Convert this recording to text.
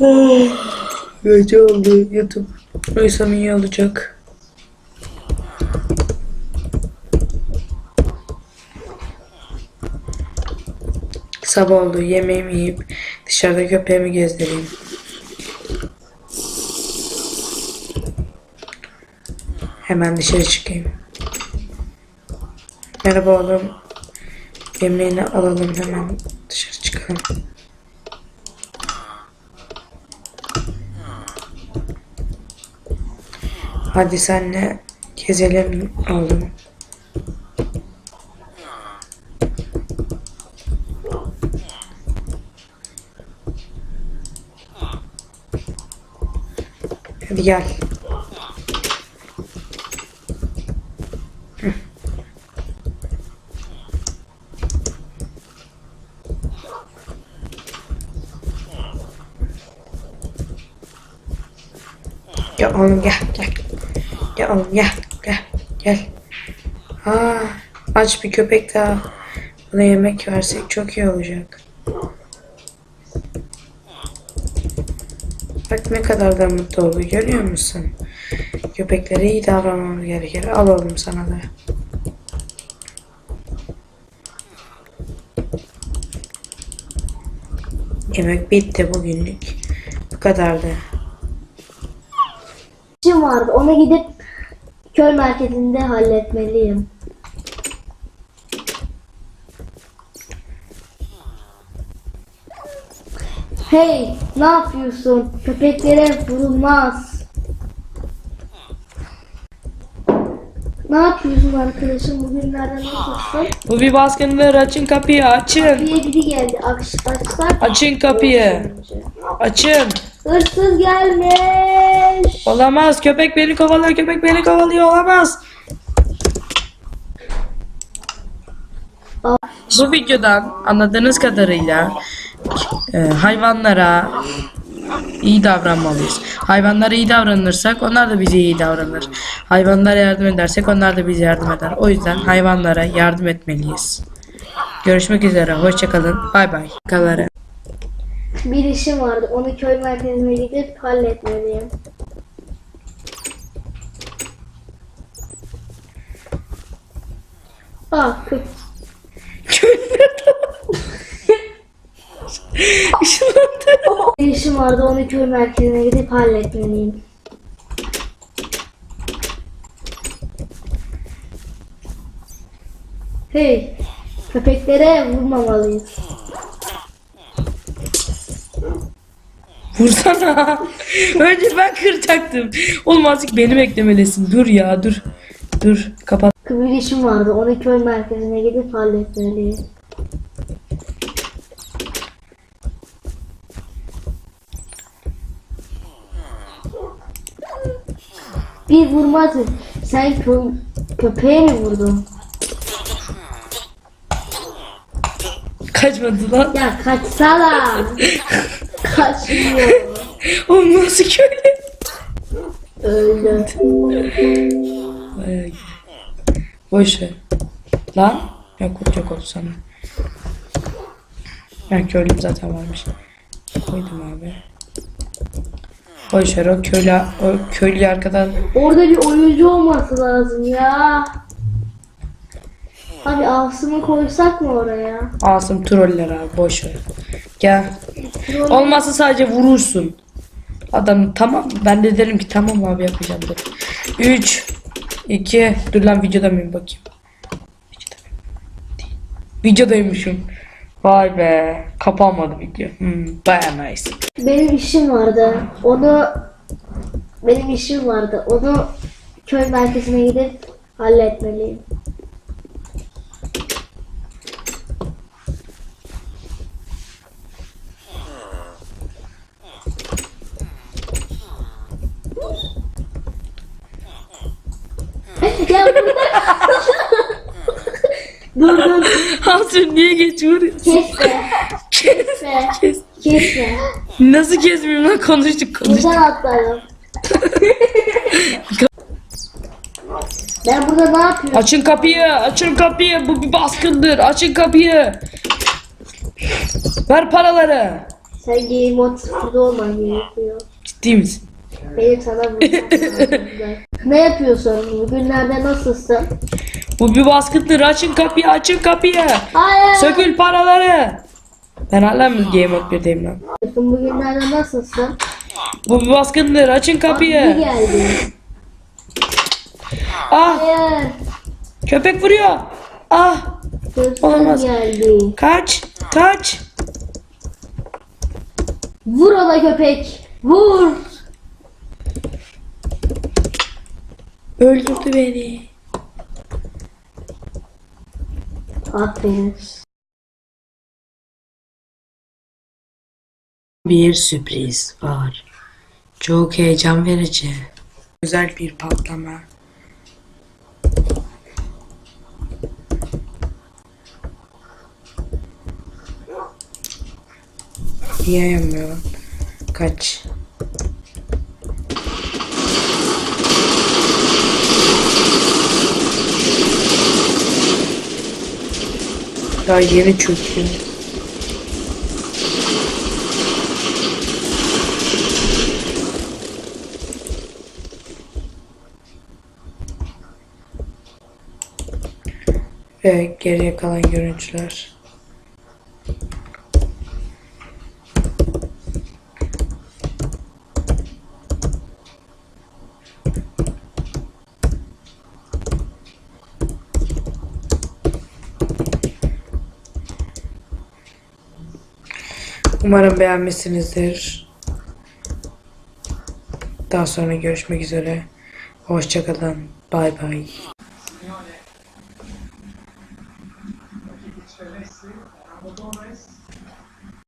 Oh, gece oldu, yatıp uyusam iyi olacak. Sabah oldu, yemeğimi yiyip dışarıda köpeğimi gezdireyim. Hemen dışarı çıkayım. Merhaba oğlum. Yemeğini alalım, hemen dışarı çıkalım. Hadi senle gezelim oğlum. Hadi gel. Gel oğlum, gel gel. Gel oğlum, gel gel gel. Aç bir köpek daha. Buna yemek versek çok iyi olacak. Bak ne kadar da mutlu oldu, görüyor musun? Köpeklere iyi davranmamız gerekir. Al oğlum sana da. Yemek bitti bugünlük. Bu kadardı. İşim vardı. Ona gidip köy merkezinde halletmeliyim. Hey, ne yapıyorsun? Köpeklere vurulmaz. Ne yapıyorsun arkadaşım? Bugünlerde nasılsın? Bu bir baskındır. Açın kapıyı, açın. Kapıya biri geldi. Açsak. Açın kapıyı. Açın. Hırsız gelmiş. Olamaz. Köpek beni kovalıyor. Köpek beni kovalıyor. Olamaz. Bu videodan anladığınız kadarıyla hayvanlara iyi davranmalıyız. Hayvanlara iyi davranırsak onlar da bize iyi davranır. Hayvanlara yardım edersek onlar da bize yardım eder. O yüzden hayvanlara yardım etmeliyiz. Görüşmek üzere. Hoşça kalın. Bay bay. Bir işim vardı. Onu köy merkezine gidip halletmeliyim. Köy. Bir işim vardı. Onu köy merkezine gidip halletmeliyim. Hey, köpeklere vurmamalıyız. Vursana. Önce ben kıracaktım. Olmaz ki beni beklemelisin. Dur ya, dur. Dur, kapat. Bir işim vardı. Onu köy merkezine gidip halletmeliyim. Bir vurmadı. Sen köpeğe mi vurdun? Kaçmadı lan. Ya kaçsana. Kaçmıyor. Oğlum nasıl köyle? Öldü. Ay. Boş ver. Lan. Yok oldu sana. Ben köylüm zaten varmış. Koydum abi. Boş ver, o köylü arkadan. Orada bir oyuncu olması lazım ya. Abi Asım'ı koysak mı oraya? Asım troller abi, boş ver. Gel. Olmazsa sadece vurursun. Adam tamam, ben de derim ki tamam abi, yapacağım dur. 3 2 dur lan, videoda mıyım bakayım. Videodaymışım. Vay be, kapanmadı video. Baya nice. Benim işim vardı. Onu köy merkezine gidip halletmeliyim. Ya dur. Asım niye geçiyor? Kesme. Nasıl kesmeyeyim lan, konuştuk. Buradan atlarım. Ben burada ne yapıyorum? Açın kapıyı, bu bir baskındır. Açın kapıyı. Ver paraları. Sen Game Mode 0'da olman gerekiyor. Ciddi misin? Benim sana vurmam lazım. Ne yapıyorsun? Bugünlerde nasılsın? Bu bir baskıntır. Açın kapıyı, açın kapıyı. Hayır. Sökül paraları. Ben hala mı Game Mode 1'deyim lan? Bugünlerde nasılsın? Bu bir baskındır. Açın Bir kapıyı. geldi. Ah, Hayır. köpek vuruyor. Ah, olamaz. Hırsız geldi. Kaç, kaç. Vur ona köpek. Vur. Öldürdü beni. Aferin. Bir sürpriz var. Çok heyecan verici. Güzel bir patlama. Niye yanmıyor? Kaç. Daha yeni çöküyor. Ve geriye kalan görüntüler. Umarım beğenmişsinizdir. Daha sonra görüşmek üzere. Hoşça kalın. Bay bay.